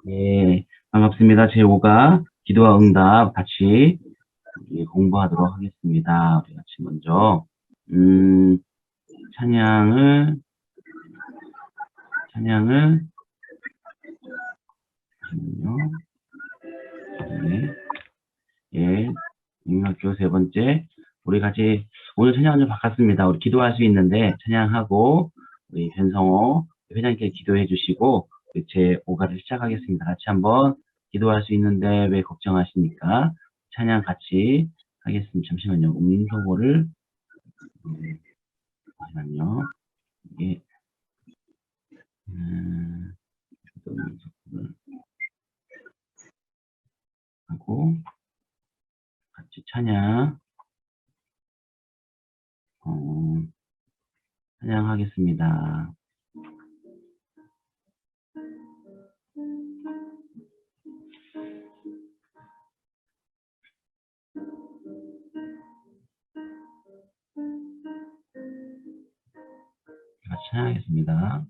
네, 반갑습니다. 제5가 기도와 응답 같이 공부하도록 하겠습니다. 우리 같이 먼저 찬양을 잠시만요. 네, 예, 인명학교 세 번째 우리 같이 오늘 찬양은 좀 바꿨습니다. 우리 기도할 수 있는데 찬양하고 우리 변성호 회장님께 기도해 주시고 제5가를 시작하겠습니다. 같이 한번 기도할 수 있는데 왜 걱정하십니까? 찬양 같이 하겠습니다. 잠시만요. 음소거를 잠시만요. 이게 음소거를 하고 같이 찬양하겠습니다. 같이 찬양하겠습니다.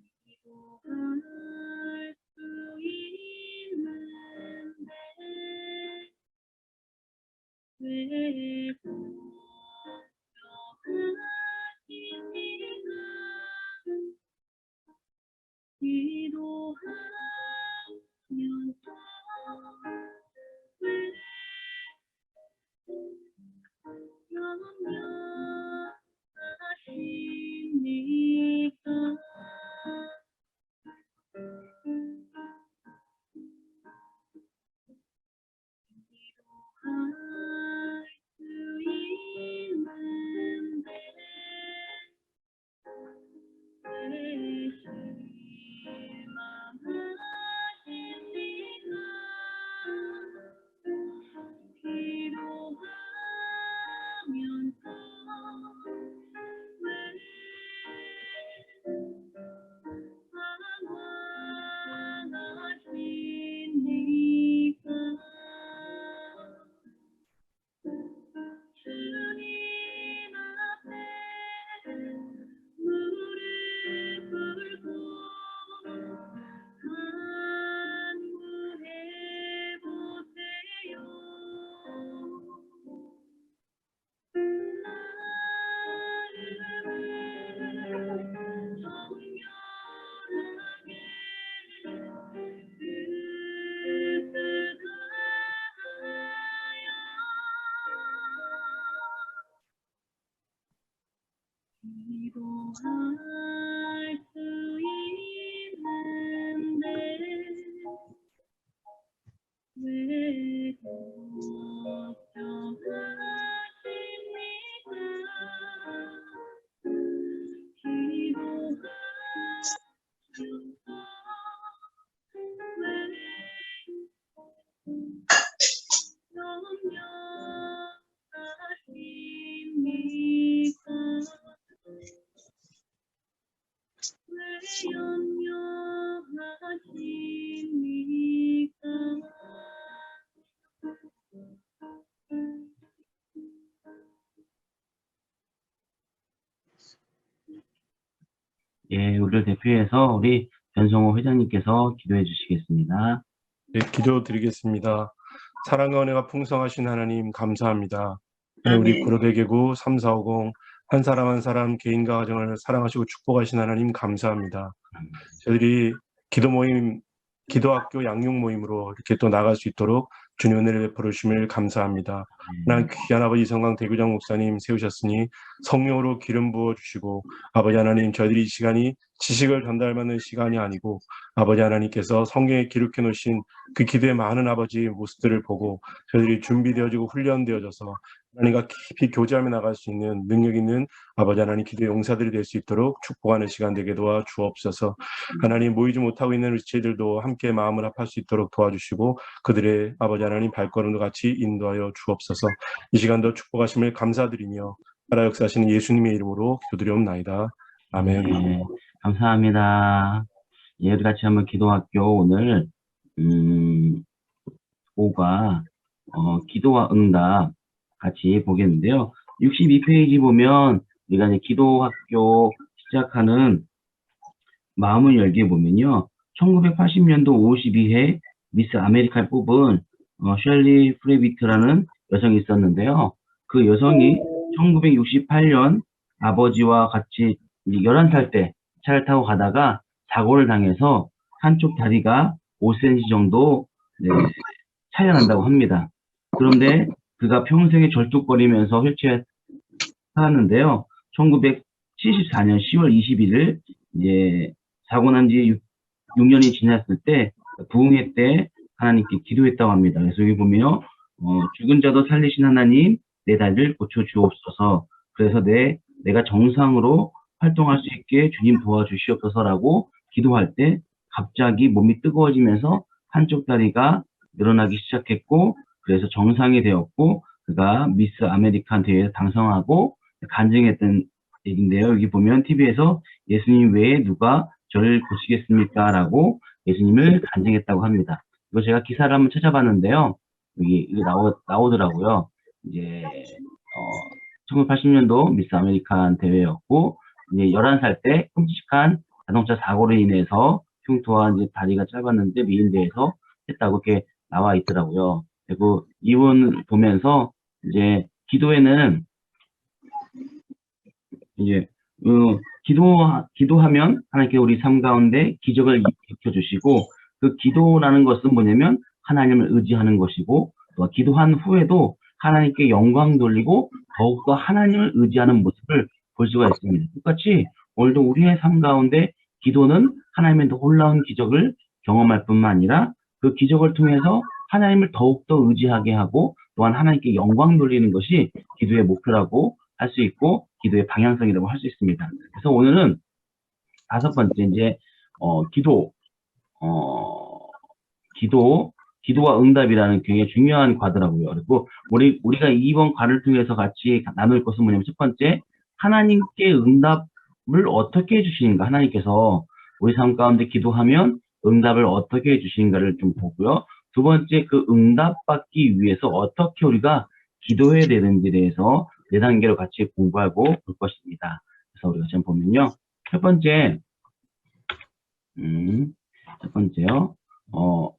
예, 우리를 대표해서 우리 변성호 회장님께서 기도해 주시겠습니다. 네, 기도드리겠습니다. 사랑과 은혜가 풍성하신 하나님 감사합니다. 우리 구로대교구 3450 한 사람 한 사람 개인과 가정을 사랑하시고 축복하신 하나님 감사합니다. 저희들이 기도 모임, 기도학교 양육 모임으로 이렇게 또 나갈 수 있도록 주님 은혜를 베풀어 주심을 감사합니다. 하나님 귀한 아버지 성강 대구장 목사님 세우셨으니 성령으로 기름 부어 주시고 아버지 하나님 저희들이 이 시간이 지식을 전달받는 시간이 아니고 아버지 하나님께서 성경에 기록해 놓으신 그 기도의 많은 아버지의 모습들을 보고 저희들이 준비되어지고 훈련되어져서 하나님과 깊이 교제하며 나갈 수 있는 능력 있는 아버지 하나님 기도의 용사들이 될 수 있도록 축복하는 시간 되게 도와 주옵소서. 하나님 모이지 못하고 있는 우리들도 함께 마음을 합할 수 있도록 도와주시고 그들의 아버지 하나님 발걸음도 같이 인도하여 주옵소서. 이 시간도 축복하심을 감사드리며 나라 역사하시는 예수님의 이름으로 기도드리옵나이다. 아멘. 네, 감사합니다. 예, 우리 같이 한번 기도학교 오늘 5가 기도와 응답 같이 보겠는데요. 62페이지 보면 우리가 이제 기도학교 시작하는 마음을 열게 보면요. 1980년도 52회 미스 아메리카를 뽑은 셜리 프레비트라는 여성이 있었는데요. 그 여성이 1968년 아버지와 같이 11살 때 차를 타고 가다가 사고를 당해서 한쪽 다리가 5cm 정도 네, 차이가 난다고 합니다. 그런데 그가 평생에 절뚝거리면서 휠체어에 살았는데요. 1974년 10월 21일 이제 사고 난 지 6년이 지났을 때 부흥회 때 하나님께 기도했다고 합니다. 그래서 여기 보면 죽은 자도 살리신 하나님 내 다리를 고쳐 주옵소서. 그래서 내가 정상으로 활동할 수 있게 주님 도와주시옵소서라고 기도할 때 갑자기 몸이 뜨거워지면서 한쪽 다리가 늘어나기 시작했고 그래서 정상이 되었고 그가 미스 아메리칸 대회에서 당선하고 간증했던 얘기인데요. 여기 보면 TV에서 예수님 외에 누가 저를 고치겠습니까? 라고 예수님을 간증했다고 합니다. 이거 제가 기사를 한번 찾아봤는데요. 여기 나오더라고요. 이제 1980년도 미스 아메리칸 대회였고 이제 11살 때 끔찍한 자동차 사고로 인해서 흉터와 이제 다리가 짧았는데 미인대에서 했다고 이렇게 나와 있더라고요. 그리고 이분 보면서 이제 기도에는 이제 기도하면 하나님께 우리 삶 가운데 기적을 일으켜주시고 그 기도라는 것은 뭐냐면 하나님을 의지하는 것이고 또 기도한 후에도 하나님께 영광 돌리고 더욱더 하나님을 의지하는 모습을 볼 수가 있습니다. 똑같이 오늘도 우리의 삶 가운데 기도는 하나님의 놀라운 기적을 경험할 뿐만 아니라 그 기적을 통해서 하나님을 더욱더 의지하게 하고 또한 하나님께 영광 돌리는 것이 기도의 목표라고 할 수 있고 기도의 방향성이라고 할 수 있습니다. 그래서 오늘은 5번째 이제 기도와 응답이라는 굉장히 중요한 과더라고요. 그리고 우리가 이번 과를 통해서 같이 나눌 것은 뭐냐면 첫 번째 하나님께 응답을 어떻게 해주시는가 하나님께서 우리 삶 가운데 기도하면 응답을 어떻게 해주시는가를 좀 보고요. 두 번째 그 응답받기 위해서 어떻게 우리가 기도해야 되는지에 대해서 4단계로 같이 공부하고 볼 것입니다. 그래서 우리가 지금 보면요. 첫 번째요.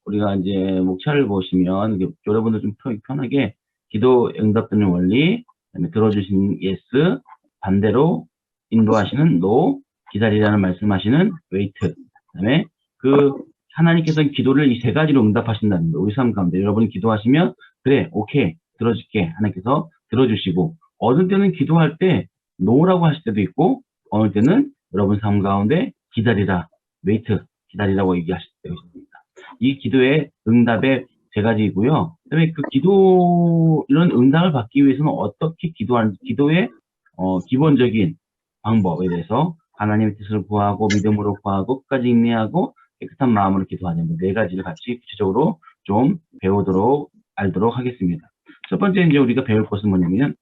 우리가 이제 목차를 보시면 여러분들 좀 편하게 기도 응답되는 원리, 그다음에 들어주신 yes, 반대로 인도하시는 no, 기다리라는 말씀하시는 wait, 그다음에 그 하나님께서는 기도를 이 3가지로 응답하신다는 거예요. 우리 삶 가운데 여러분이 기도하시면 그래, 오케이, 들어줄게. 하나님께서 들어주시고 어느 때는 기도할 때 no라고 하실 때도 있고 어느 때는 여러분 삶 가운데 기다리라, wait, 기다리라고 얘기하실 때가 있습니다. 이 기도의 응답의 3가지이고요. 그다음에 그 이런 응답을 받기 위해서는 어떻게 기도하는지 기도의 기본적인 방법에 대해서 하나님의 뜻을 구하고 믿음으로 구하고 끝까지 인내하고 깨끗한 마음으로 기도하는 4가지를 같이 구체적으로 좀 알도록 하겠습니다. 첫 번째 이제 우리가 배울 것은 뭐냐면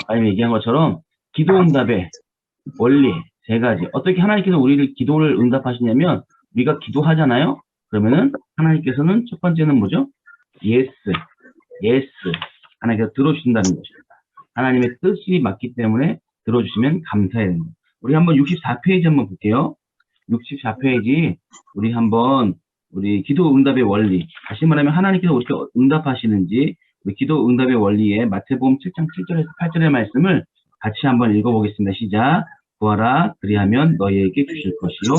아까 얘기한 것처럼 기도 응답의 원리 3가지. 어떻게 하나님께서 우리를 기도를 응답하시냐면 우리가 기도하잖아요. 그러면은 하나님께서는 첫 번째는 뭐죠? yes. 하나님께서 들어주신다는 것입니다. 하나님의 뜻이 맞기 때문에 들어주시면 감사해야 됩니다. 우리 한번 64페이지 한번 볼게요. 64페이지 우리 기도 응답의 원리. 다시 말하면 하나님께서 어떻게 응답하시는지 우리 기도 응답의 원리에 마태복음 7장 7절에서 8절의 말씀을 같이 한번 읽어보겠습니다. 시작. 구하라 그리하면 너희에게 주실 것이요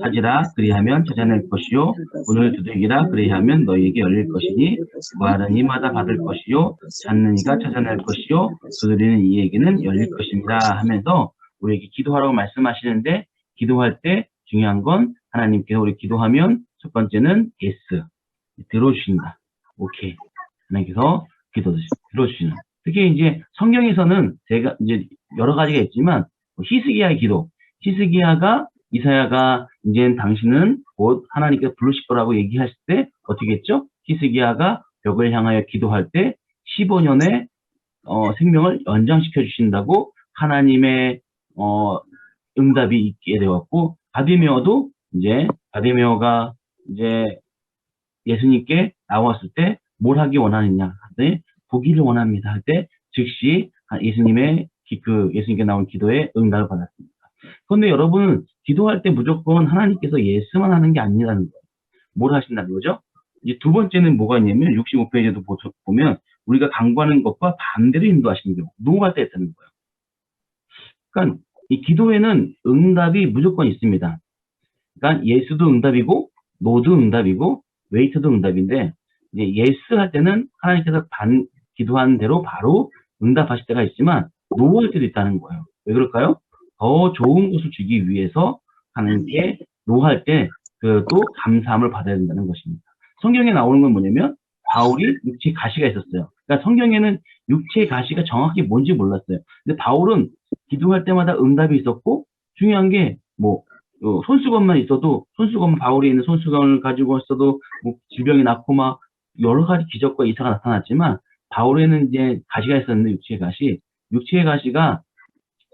찾으라 그리하면 찾아낼 것이요 문을 두들기라 그리하면 너희에게 열릴 것이니 구하는 이마다 받을 것이요 찾는 이가 찾아낼 것이요 두드리는 이에게는 열릴 것입니다 하면서 우리에게 기도하라고 말씀하시는데 기도할 때 중요한 건 하나님께서 우리 기도하면 첫 번째는 yes 들어주신다. 오케이. 하나님께서 들어주시는. 특히 이제 성경에서는 제가 이제 여러 가지가 있지만 히스기야의 기도. 히스기야가 이사야가 이제 당신은 곧 하나님께서 부르실 거라고 얘기했을 때 어떻게 했죠? 히스기야가 벽을 향하여 기도할 때 15년의 생명을 연장시켜 주신다고 하나님의 응답이 있게 되었고 바디메오가 이제 예수님께 나왔을 때 뭘 하기 원하느냐 할 보기를 원합니다 할 때 즉시 예수님께 나온 기도에 응답을 받았습니다. 그런데 여러분 기도할 때 무조건 하나님께서 예스만 하는 게 아니라는 거예요. 뭘 하신다는 거죠? 이제 두 번째는 뭐가 있냐면 65페이지에도 보면 우리가 강구하는 것과 반대로 인도하시는 경우, 노할 때 했다는 거예요. 그러니까 이 기도에는 응답이 무조건 있습니다. 그러니까 예스도 응답이고 노도 응답이고 웨이트도 응답인데 이제 예스 할 때는 하나님께서 기도한 대로 바로 응답하실 때가 있지만 노 할 때도 있다는 거예요. 왜 그럴까요? 더 좋은 것을 주기 위해서 하나님께 노 할 때 그 또 감사함을 받아야 된다는 것입니다. 성경에 나오는 건 뭐냐면 바울이 육체 가시가 있었어요. 그러니까 성경에는 육체 가시가 정확히 뭔지 몰랐어요. 근데 바울은 기도할 때마다 응답이 있었고 중요한 게 뭐 손수건만 있어도 손수건 바울이 있는 손수건을 가지고 있어도 뭐 질병이 낫고 막 여러 가지 기적과 이사가 나타났지만 바울에는 이제 가시가 있었는데 육체의 가시가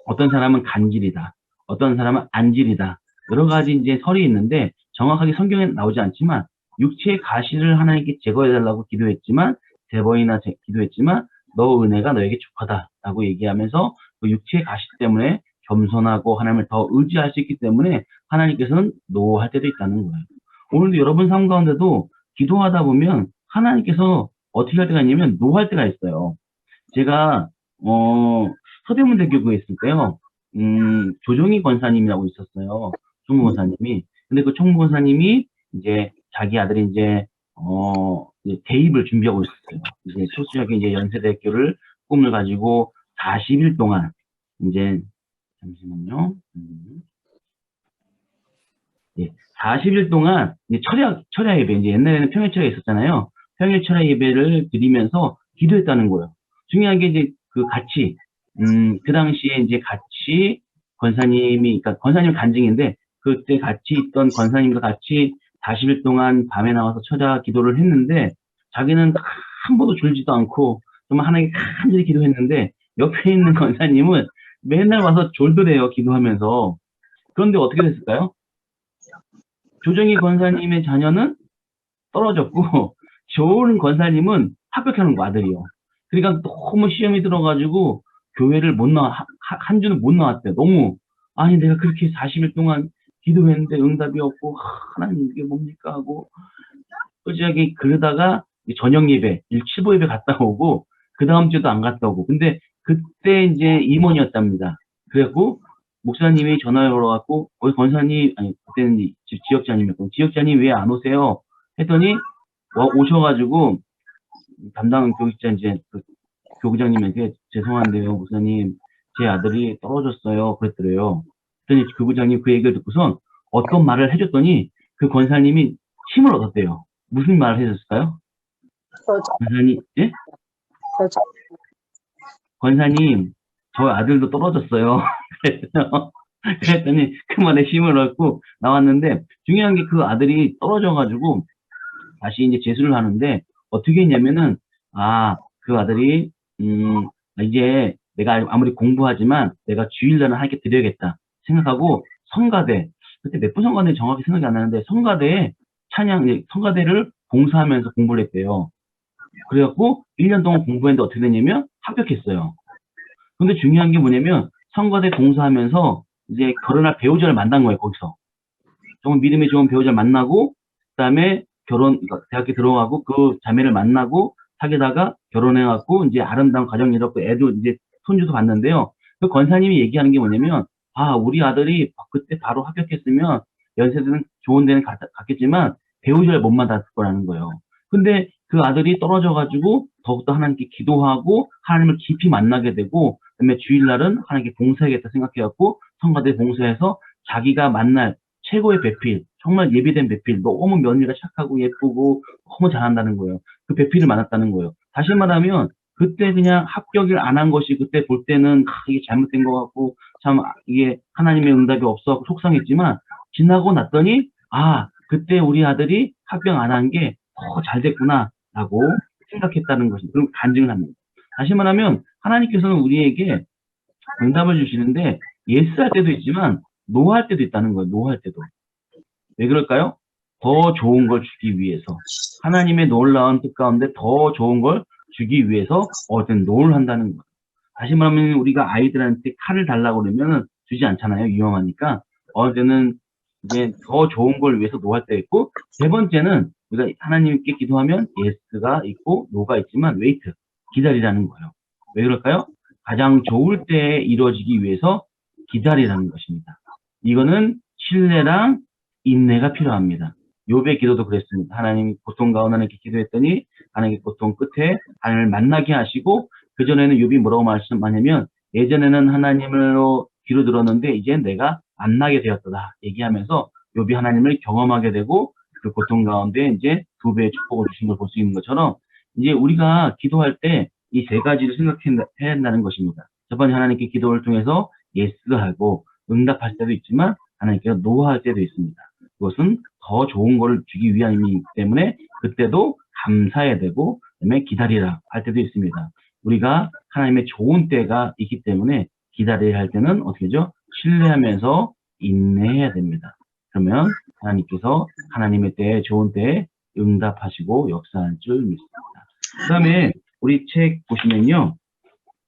어떤 사람은 간질이다, 어떤 사람은 안질이다 여러 가지 이제 설이 있는데 정확하게 성경에 나오지 않지만 육체의 가시를 하나님께 제거해달라고 기도했지만 세 번이나 기도했지만 너 은혜가 너에게 족하다라고 얘기하면서 그 육체의 가시 때문에 겸손하고 하나님을 더 의지할 수 있기 때문에 하나님께서는 노할 때도 있다는 거예요. 오늘도 여러분 삶 가운데도 기도하다 보면 하나님께서 어떻게 할 때가 있냐면 노할 때가 있어요. 제가 서대문대교구에 있을 때요. 조정희 권사님이라고 있었어요. 총무 권사님이. 근데 그 총무 권사님이 이제 자기 아들이 이제 이제 대입을 준비하고 있었어요. 이제 소수자게 이제 연세대학교를 꿈을 가지고 40일 동안 이제 잠시만요. 예, 40일 동안 이제 철야 예배, 이제 옛날에는 평일 철야 있었잖아요. 평일 철야 예배를 드리면서 기도했다는 거예요. 중요한 게 이제 그 같이, 그 당시에 이제 같이 그러니까 권사님 간증인데, 그때 같이 있던 권사님과 같이 40일 동안 밤에 나와서 철야 기도를 했는데, 자기는 한 번도 졸지도 않고, 정말 하나님께 간절히 기도했는데, 옆에 있는 권사님은 맨날 와서 졸더래요, 기도하면서. 그런데 어떻게 됐을까요? 조정희 권사님의 자녀는 떨어졌고 좋은 권사님은 합격하는 거 아들이요. 그러니까 너무 시험이 들어가지고 교회를 못 나와 한 주는 못 나왔대요. 너무 아니 내가 그렇게 40일 동안 기도했는데 응답이 없고 하나님 이게 뭡니까 하고 솔직하게 그러다가 저녁 예배, 일치보 예배 갔다 오고 그 다음 주도 안 갔다 오고 근데 그때 이제 임원이었답니다. 그래갖고 목사님이 전화를 걸어갖고 거기 권사님 아니 그때는 지역자님이었고 지역자님 왜 안 오세요? 했더니 오셔가지고 담당 교육자 이제 그 교구장님한테 죄송한데요 목사님 제 아들이 떨어졌어요 그랬더래요. 그랬더니 교구장님 그 얘기를 듣고선 어떤 말을 해줬더니 그 권사님이 힘을 얻었대요. 무슨 말을 해줬을까요? 권사님 예? 권사님 저 아들도 떨어졌어요. 그랬더니 그 말에 힘을 얻고 나왔는데 중요한 게 그 아들이 떨어져가지고 다시 이제 재수를 하는데 어떻게 했냐면은 그 아들이 이제 내가 아무리 공부하지만 내가 주일날은 하나님께 드려야겠다 생각하고 성가대 그때 몇 분 성가대 정확히 생각이 안 나는데 성가대에 성가대를 봉사하면서 공부를 했대요. 그래갖고 1년 동안 공부했는데 어떻게 됐냐면 합격했어요. 근데 중요한 게 뭐냐면 성가대 봉사하면서 이제 결혼할 배우자를 만난 거예요. 거기서 정말 믿음이 좋은 배우자를 만나고 그다음에 그러니까 대학교 들어가고 그 자매를 만나고 사귀다가 결혼해갖고 이제 아름다운 가정 이뤘고 애도 이제 손주도 봤는데요. 그 권사님이 얘기하는 게 뭐냐면 우리 아들이 그때 바로 합격했으면 연세대는 좋은 데는 갔겠지만 배우자를 못 만났을 거라는 거예요. 근데 그 아들이 떨어져가지고 더욱더 하나님께 기도하고 하나님을 깊이 만나게 되고 그다음에 주일날은 하나님께 봉사하겠다 생각해갖고 성가대 봉사해서 자기가 만날 최고의 배필, 정말 예비된 배필, 너무 며느리가 착하고 예쁘고 너무 잘한다는 거예요. 그 배필을 만났다는 거예요. 다시 말하면 그때 그냥 합격을 안 한 것이 그때 볼 때는 이게 잘못된 것 같고 참 이게 하나님의 응답이 없어 속상했지만 지나고 났더니 그때 우리 아들이 합격 안 한 게 더 잘 됐구나라고 생각했다는 것이 그럼 간증을 합니다. 다시 말하면 하나님께서는 우리에게 응답을 주시는데 예스 할 때도 있지만 노 할 때도 있다는 거예요. 노 할 때도. 왜 그럴까요? 더 좋은 걸 주기 위해서 하나님의 놀라운 뜻 가운데 더 좋은 걸 주기 위해서 어떤 노를 한다는 거예요. 다시 말하면 우리가 아이들한테 칼을 달라고 그러면 주지 않잖아요. 위험하니까. 어쨌든 이제 더 좋은 걸 위해서 노할 때 있고, 세 번째는 우리가 하나님께 기도하면 예스가 있고 노가 있지만 웨이트, 기다리라는 거예요. 왜 그럴까요? 가장 좋을 때 이루어지기 위해서 기다리라는 것입니다. 이거는 신뢰랑 인내가 필요합니다. 욥의 기도도 그랬습니다. 하나님 고통 가운데 하나님께 기도했더니 하나님의 고통 끝에 하나님을 만나게 하시고, 그전에는 욥이 뭐라고 말씀하냐면 예전에는 하나님으로 귀로 들었는데 이제 내가 만나게 되었다 얘기하면서 욥이 하나님을 경험하게 되고 그 고통 가운데 이제 두 배의 축복을 주신 걸 볼 수 있는 것처럼, 이제 우리가 기도할 때 이 세 가지를 생각해야 한다는 것입니다. 첫 번째, 하나님께 기도를 통해서 예스하고 응답할 때도 있지만 하나님께서 노할 때도 있습니다. 그것은 더 좋은 것을 주기 위함이기 때문에 그때도 감사해야 되고, 그다음에 기다리라 할 때도 있습니다. 우리가 하나님의 좋은 때가 있기 때문에 기다려야 할 때는 어떻게 하죠? 신뢰하면서 인내해야 됩니다. 그러면 하나님께서 하나님의 때에, 좋은 때에 응답하시고 역사할 줄 믿습니다. 그 다음에 우리 책 보시면요,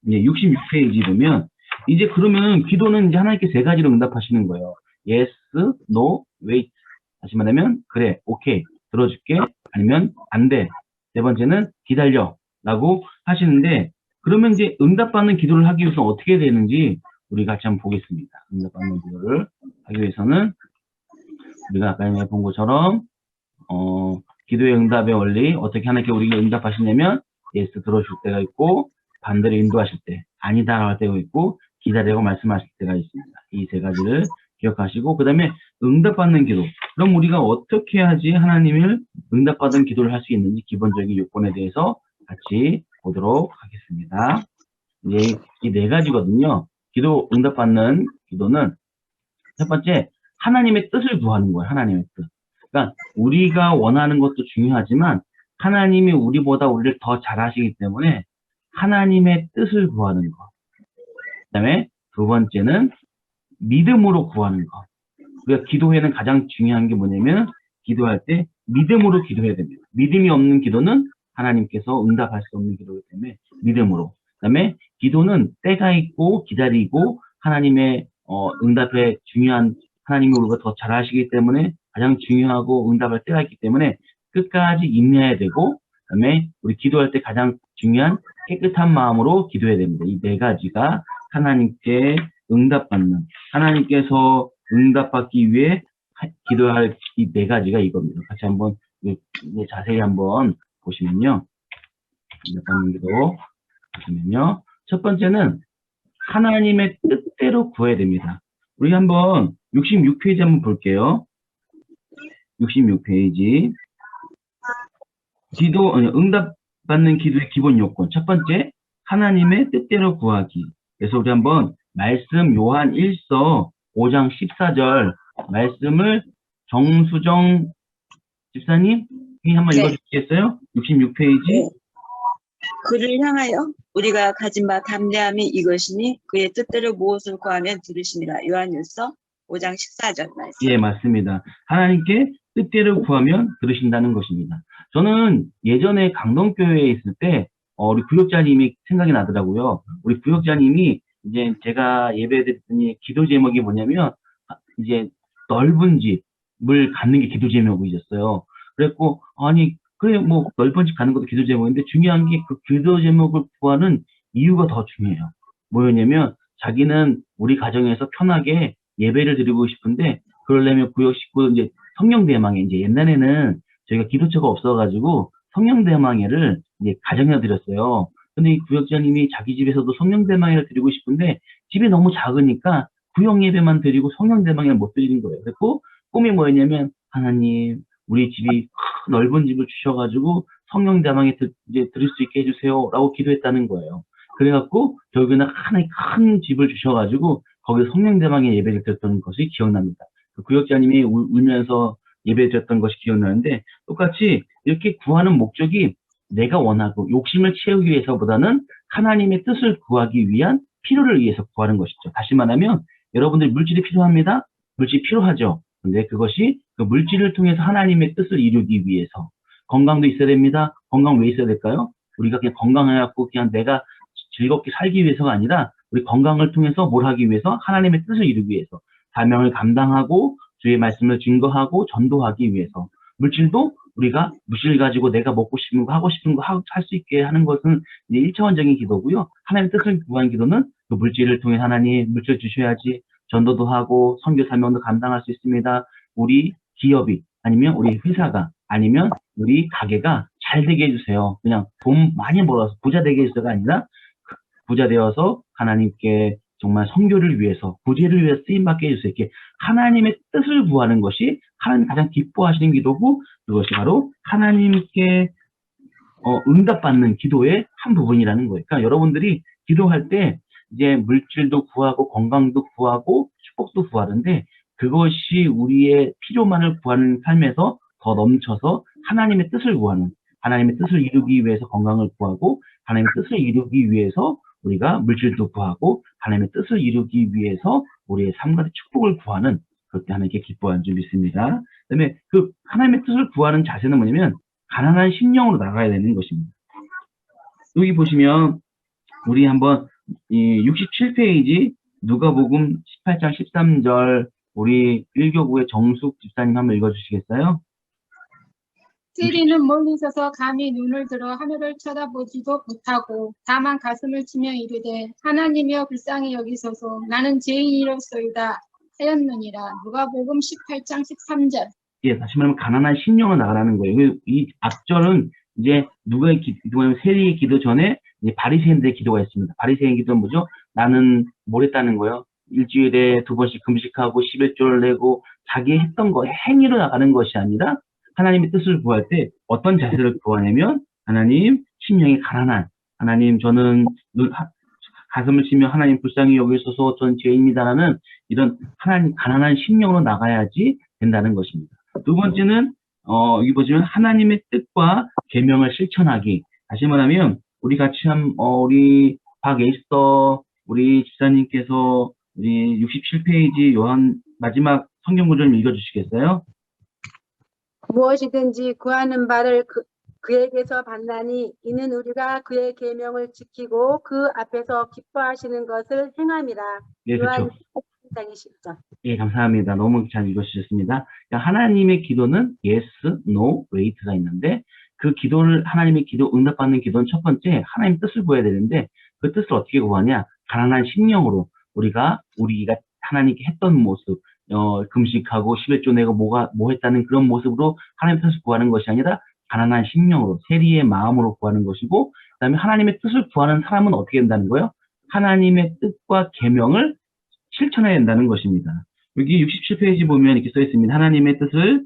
이제 66페이지 보면 이제 그러면 기도는 이제 하나님께 세 가지로 응답하시는 거예요. Yes, No, Wait. 다시 말하면 그래, 오케이, 들어줄게, 아니면 안 돼. 네 번째는 기다려 라고 하시는데, 그러면 이제 응답받는 기도를 하기 위해서 어떻게 되는지 우리 같이 한번 보겠습니다. 응답받는 기도를 하기 위해서는 우리가 아까 본 것처럼 기도의 응답의 원리, 어떻게 하나님께 우리가 응답하시냐면 예스 들어줄 때가 있고, 반대로 인도하실 때, 아니다 할 때가 있고, 기다리라고 말씀하실 때가 있습니다. 이 세 가지를 기억하시고, 그 다음에 응답받는 기도. 그럼 우리가 어떻게 해야지 하나님을 응답받은 기도를 할 수 있는지 기본적인 요건에 대해서 같이 보도록 하겠습니다. 이제 이 네 가지거든요. 기도 응답받는 기도는 첫 번째, 하나님의 뜻을 구하는 거예요. 하나님의 뜻. 그러니까 우리가 원하는 것도 중요하지만 하나님이 우리보다 우리를 더 잘하시기 때문에 하나님의 뜻을 구하는 거. 그다음에 두 번째는 믿음으로 구하는 거. 우리가 기도에는 가장 중요한 게 뭐냐면 기도할 때 믿음으로 기도해야 됩니다. 믿음이 없는 기도는 하나님께서 응답할 수 없는 기도이기 때문에 믿음으로. 그다음에 기도는 때가 있고 기다리고 하나님의 응답에 중요한, 하나님이 우리가 더 잘하시기 때문에 가장 중요하고 응답할 때가 있기 때문에 끝까지 인내해야 되고, 그다음에 우리 기도할 때 가장 중요한 깨끗한 마음으로 기도해야 됩니다. 이 네 가지가 하나님께 응답받는, 하나님께서 응답받기 위해 기도할 이 네 가지가 이겁니다. 같이 한번 자세히 한번 보시면요. 응답받는 기도 보시면요. 첫 번째는 하나님의 뜻대로 구해야 됩니다. 우리 한번 66페이지 한번 볼게요. 66페이지. 응답받는 기도의 기본 요건. 첫 번째, 하나님의 뜻대로 구하기. 그래서 우리 한번 말씀 요한 1서 5장 14절 말씀을 정수정 집사님 한번 네. 읽어주시겠어요? 66페이지. 그를 향하여 우리가 가진 바 담대함이 이것이니 그의 뜻대로 무엇을 구하면 들으시니라. 요한일서 5장 14절 말씀. 예, 맞습니다. 하나님께 뜻대로 구하면 들으신다는 것입니다. 저는 예전에 강동교회에 있을 때 우리 구역자님이 생각이 나더라고요. 우리 구역자님이 이제 제가 예배드렸더니 기도 제목이 뭐냐면 이제 넓은 집을 갖는 게 기도 제목이셨어요. 그랬고 아니 그래 뭐 넓은 집 가는 것도 기도 제목인데 중요한 게 그 기도 제목을 구하는 이유가 더 중요해요. 뭐였냐면 자기는 우리 가정에서 편하게 예배를 드리고 싶은데 그러려면 구역 식구 이제 성령대망회, 이제 옛날에는 저희가 기도처가 없어가지고 성령대망회를 이제 가정에 드렸어요. 근데 이 구역자님이 자기 집에서도 성령대망회를 드리고 싶은데 집이 너무 작으니까 구역 예배만 드리고 성령대망회를 못 드리는 거예요. 그래서 꿈이 뭐였냐면 하나님 우리 집이 넓은 집을 주셔가지고 성령대망회 이제 드릴 수 있게 해주세요라고 기도했다는 거예요. 그래갖고 결국에는 하나의 큰 집을 주셔가지고 거기서 성령대망회 예배를 드렸던 것이 기억납니다. 그 구역자님이 울면서 예배 드렸던 것이 기억나는데, 똑같이 이렇게 구하는 목적이 내가 원하고 욕심을 채우기 위해서보다는 하나님의 뜻을 구하기 위한 필요를 위해서 구하는 것이죠. 다시 말하면 여러분들 물질이 필요합니다. 물질이 필요하죠. 근데 그것이 그 물질을 통해서 하나님의 뜻을 이루기 위해서. 건강도 있어야 됩니다. 건강 왜 있어야 될까요? 우리가 그냥 건강해갖고 그냥 내가 즐겁게 살기 위해서가 아니라 우리 건강을 통해서 뭘 하기 위해서? 하나님의 뜻을 이루기 위해서. 사명을 감당하고 주의 말씀을 증거하고 전도하기 위해서. 물질도 우리가 물질 가지고 내가 먹고 싶은 거 하고 싶은 거 할 수 있게 하는 것은 이제 1차원적인 기도고요. 하나님의 뜻을 구한 기도는 그 물질을 통해 하나님 물질 주셔야지 전도도 하고 선교 사명도 감당할 수 있습니다. 우리 기업이 아니면 우리 회사가 아니면 우리 가게가 잘 되게 해주세요. 그냥 돈 많이 벌어서 부자 되게 해주세요가 아니라 부자 되어서 하나님께 정말 선교를 위해서 구제를 위해서 쓰임받게 해주세요. 이렇게 하나님의 뜻을 구하는 것이 하나님 가장 기뻐하시는 기도고 그것이 바로 하나님께 응답받는 기도의 한 부분이라는 거예요. 그러니까 여러분들이 기도할 때 이제 물질도 구하고 건강도 구하고 축복도 구하는데 그것이 우리의 필요만을 구하는 삶에서 더 넘쳐서 하나님의 뜻을 구하는, 하나님의 뜻을 이루기 위해서 건강을 구하고 하나님의 뜻을 이루기 위해서 우리가 물질도 구하고 하나님의 뜻을 이루기 위해서 우리의 삶과 축복을 구하는 그때 하나님께 기뻐하는 줄 믿습니다. 그다음에 그 하나님의 뜻을 구하는 자세는 뭐냐면 가난한 심령으로 나가야 되는 것입니다. 여기 보시면 우리 한번 이 67페이지 누가복음 18장 13절 우리 1교구의 정숙 집사님 한번 읽어주시겠어요? 시리는 멀리 서서 감히 눈을 들어 하늘을 쳐다보지도 못하고 다만 가슴을 치며 이르되 하나님이여 불쌍히 여기소서 나는 죄인이로소이다 하였느니라. 누가복음 18장 13절. 예, 다시 말하면 가난한 심령으로 나가라는 거예요. 이 앞절은 이제 누가의 기도하면 세리의 기도 전에 이제 바리새인들의 기도가 있습니다. 바리새인 기도는 뭐죠? 나는 뭘 했다는 거예요? 일주일에 2번씩 금식하고 11조를 내고 자기 했던 거 행위로 나가는 것이 아니라 하나님의 뜻을 구할 때 어떤 자세를 구하냐면 하나님 심령이 가난한 하나님 저는 가슴을 치며 하나님 불쌍히 여기소서 전 죄인입니다라는 이런 하나님 가난한 심령으로 나가야지 된다는 것입니다. 두 번째는 여기 보시면 하나님의 뜻과 계명을 실천하기. 다시 말하면 우리 같이 우리 박에스터 우리 집사님께서 우리 67페이지 요한 마지막 성경 구절 좀 읽어주시겠어요? 무엇이든지 구하는 바를 그에게서 받나니 이는 우리가 그의 계명을 지키고 그 앞에서 기뻐하시는 것을 행함이라. 예, 그렇죠. 1장 20절. 예, 감사합니다. 너무 잘 읽어주셨습니다. 그러니까 하나님의 기도는 yes, no, wait가 있는데 그 기도를 하나님의 기도 응답받는 기도는 첫 번째 하나님 뜻을 구해야 되는데 그 뜻을 어떻게 구하냐? 가난한 심령으로 우리가 하나님께 했던 모습 금식하고 11조 내고 뭐 했다는 그런 모습으로 하나님의 뜻을 구하는 것이 아니라 가난한 심령으로 세리의 마음으로 구하는 것이고 그다음에 하나님의 뜻을 구하는 사람은 어떻게 된다는 거예요? 하나님의 뜻과 계명을 실천해야 된다는 것입니다. 여기 67페이지 보면 이렇게 써 있습니다. 하나님의 뜻을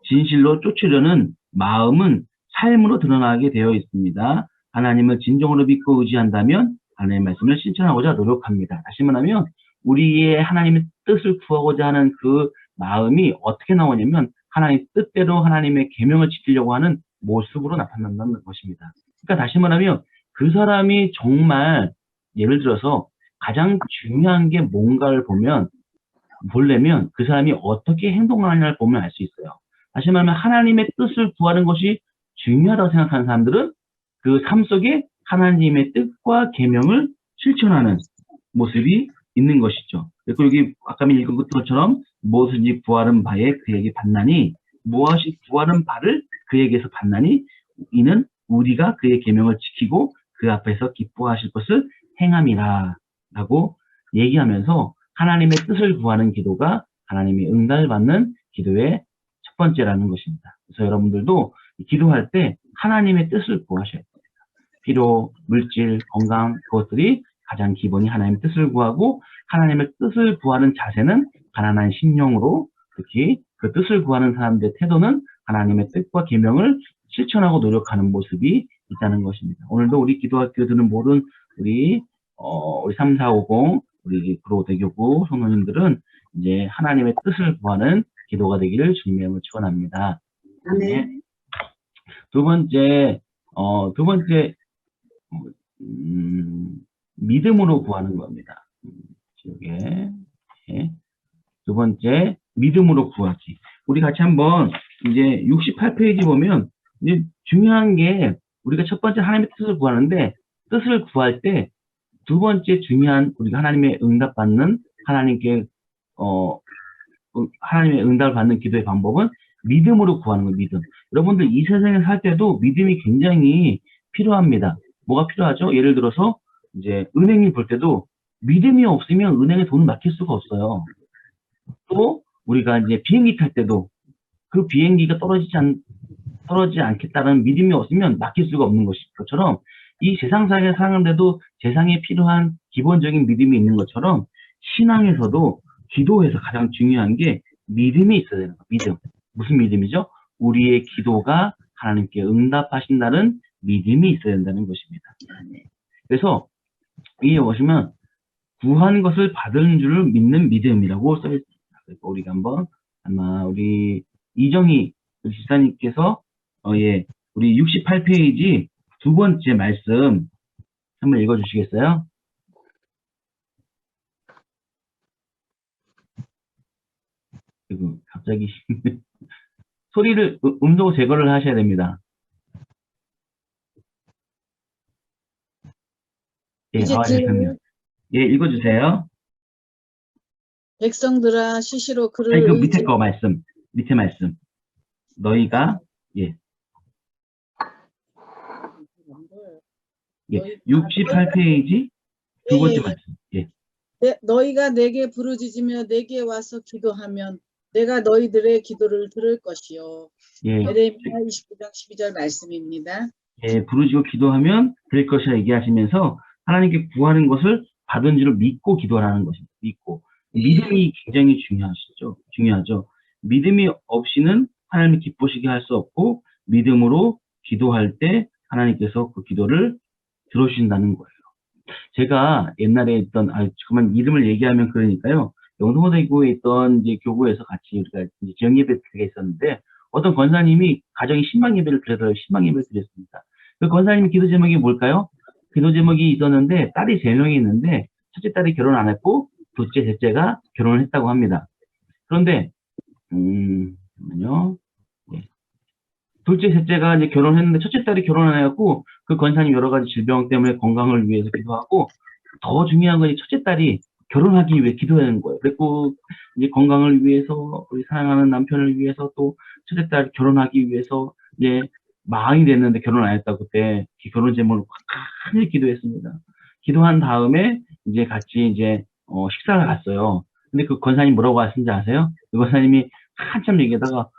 진실로 쫓으려는 마음은 삶으로 드러나게 되어 있습니다. 하나님을 진정으로 믿고 의지한다면 하나님의 말씀을 실천하고자 노력합니다. 다시 말하면 우리의 하나님의 뜻을 구하고자 하는 그 마음이 어떻게 나오냐면 하나님 뜻대로 하나님의 계명을 지키려고 하는 모습으로 나타난다는 것입니다. 그러니까 다시 말하면 그 사람이 정말 예를 들어서 가장 중요한 게 뭔가를 보려면 그 사람이 어떻게 행동하느냐를 보면 알 수 있어요. 다시 말하면 하나님의 뜻을 구하는 것이 중요하다고 생각하는 사람들은 그 삶 속에 하나님의 뜻과 계명을 실천하는 모습이 있는 것이죠. 그리고 여기 아까 읽은 것처럼 무엇인지 구하는 바에 그에게 받나니 무엇이 구하는 바를 그에게서 받나니 이는 우리가 그의 계명을 지키고 그 앞에서 기뻐하실 것을 행함이라 라고 얘기하면서 하나님의 뜻을 구하는 기도가 하나님의 응답을 받는 기도의 첫 번째라는 것입니다. 그래서 여러분들도 기도할 때 하나님의 뜻을 구하셔야 됩니다. 필요, 물질, 건강 그것들이 가장 기본이 하나님의 뜻을 구하고 하나님의 뜻을 구하는 자세는 가난한 심령으로 특히 그 뜻을 구하는 사람들의 태도는 하나님의 뜻과 계명을 실천하고 노력하는 모습이 있다는 것입니다. 오늘도 우리 기도학교 드는 모든 우리 3450 우리 구로대교구 성도님들은 이제 하나님의 뜻을 구하는 기도가 되기를 주님의 축원합니다. 네. 두 번째 믿음으로 구하는 겁니다. 이게 두 번째 믿음으로 구하기. 우리 같이 한번 이제 68페이지 보면 이제 중요한 게 우리가 첫 번째 하나님의 뜻을 구하는데 뜻을 구할 때 두 번째 중요한 우리가 하나님의 응답받는 하나님께 하나님의 응답을 받는 기도의 방법은 믿음으로 구하는 거예요. 믿음. 여러분들 이 세상에 살 때도 믿음이 굉장히 필요합니다. 뭐가 필요하죠? 예를 들어서 이제 은행을 볼 때도 믿음이 없으면 은행에 돈을 맡길 수가 없어요. 또 우리가 이제 비행기 탈 때도 그 비행기가 떨어지지 않겠다는 믿음이 없으면 맡길 수가 없는 것처럼 이 세상상에 사는데도 세상에 필요한 기본적인 믿음이 있는 것처럼 신앙에서도 기도에서 가장 중요한 게 믿음이 있어야 되는 거예요. 믿음. 무슨 믿음이죠? 우리의 기도가 하나님께 응답하신다는 믿음이 있어야 된다는 것입니다. 그래서 여기 보시면 구한 것을 받은 줄을 믿는 믿음이라고 써 있습니다. 그래서 우리가 한번 아마 우리 이정희 지사님께서 우리 68페이지 두 번째 말씀 한번 읽어주시겠어요? 그리고 갑자기 소리를 음성 제거를 하셔야 됩니다. 예, 이제 그럼요. 예, 읽어주세요. 백성들아 시시로 그를 아니, 그 밑에 거 말씀, 밑에 말씀. 너희가, 예. 예, 68페이지 두 번째 말씀. 예. 너희가 내게 부르짖으며 내게 와서 기도하면 내가 너희들의 기도를 들을 것이요. 예, 에레미야 29장 12절 말씀입니다. 예, 부르짖고 기도하면 될 것이라 얘기하시면서 하나님께 구하는 것을 받은 줄을 믿고 기도하라는 것입니다. 믿고. 믿음이 굉장히 중요하죠. 믿음이 없이는 하나님이 기쁘시게 할 수 없고 믿음으로 기도할 때 하나님께서 그 기도를 들어주신다는 거예요. 제가 옛날에 있던, 그만 이름을 얘기하면 그러니까요. 영동호대교에 있던 이제 교구에서 같이 우리가 이제 지역 예배가 있었는데 어떤 권사님이 가정이 신방 예배를 드려서 신방 예배를 드렸습니다. 그 권사님 기도 제목이 뭘까요? 기도 제목이 있었는데 딸이 3명이 있는데 첫째 딸이 결혼 안 했고 둘째, 셋째가 결혼을 했다고 합니다. 그런데 잠깐만요. 예. 둘째, 셋째가 이제 결혼했는데 첫째 딸이 결혼 안 해갖고 그 권사님 여러 가지 질병 때문에 건강을 위해서 기도하고 더 중요한 건 첫째 딸이 결혼하기 위해 기도하는 거예요. 그리고 이제 건강을 위해서 우리 사랑하는 남편을 위해서 또 첫째 딸 결혼하기 위해서 이제 마흔이 됐는데 결혼 안 했다고 그때 결혼 제목을 간절히 기도했습니다. 기도한 다음에 이제 같이 이제 식사를 갔어요. 근데 그 권사님 뭐라고 하신지 아세요? 그 권사님이 한참 얘기하다가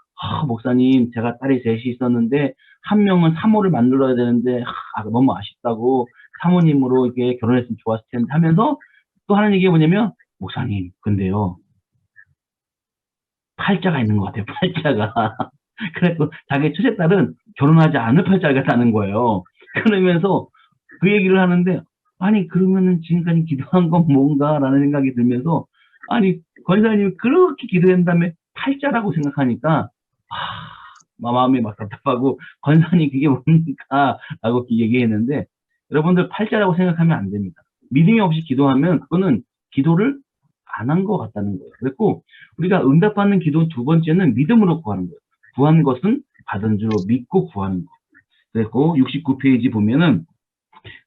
목사님 제가 딸이 셋이 있었는데 한 명은 사모를 만들어야 되는데 너무 아쉽다고 사모님으로 이렇게 결혼했으면 좋았을 텐데 하면서 또 하는 얘기가 뭐냐면 목사님 근데요 팔자가 있는 것 같아요. 팔자가. 그래서 자기 첫째 딸은 결혼하지 않을 팔자가 있다는 거예요. 그러면서 그 얘기를 하는데 아니 그러면은 지금까지 기도한 건 뭔가라는 생각이 들면서 아니 권사님이 그렇게 기도한 다음에 팔자라고 생각하니까 마음이 막 답답하고 권사님 그게 뭡니까? 라고 얘기했는데 여러분들 팔자라고 생각하면 안 됩니다. 믿음이 없이 기도하면 그거는 기도를 안 한 것 같다는 거예요. 그랬고 우리가 응답받는 기도 두 번째는 믿음으로 구하는 거예요. 구한 것은 받은 줄로 믿고 구하는 거. 그리고 69페이지 보면은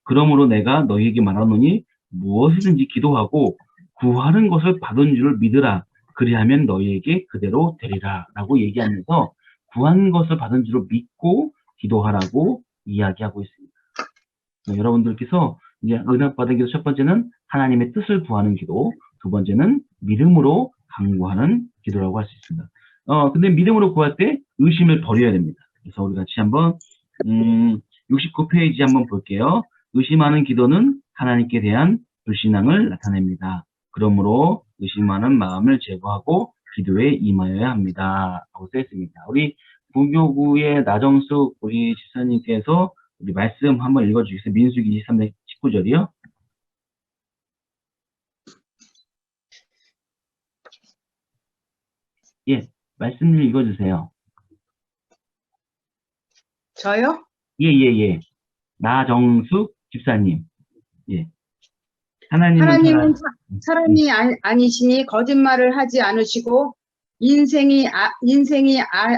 그러므로 내가 너희에게 말하노니 무엇이든지 기도하고 구하는 것을 받은 줄을 믿으라. 그리하면 너희에게 그대로 되리라. 라고 얘기하면서 구한 것을 받은 줄을 믿고 기도하라고 이야기하고 있습니다. 여러분들께서 이제 응답받은 기도 첫 번째는 하나님의 뜻을 구하는 기도, 두 번째는 믿음으로 간구하는 기도라고 할 수 있습니다. 근데 믿음으로 구할 때 의심을 버려야 됩니다. 그래서 우리 같이 한번 69페이지 한번 볼게요. 의심하는 기도는 하나님께 대한 불신앙을 나타냅니다. 그러므로 의심하는 마음을 제거하고 기도에 임하여야 합니다. 라고 써있습니다. 우리 부교구의 나정숙 우리 지사님께서 우리 말씀 한번 읽어주시겠어요? 민수기 23장 19절이요. 예, 말씀 좀 읽어주세요. 저요? 예. 나정숙 집사님. 예. 하나님은 사람이 아니시니 거짓말을 하지 않으시고 인생이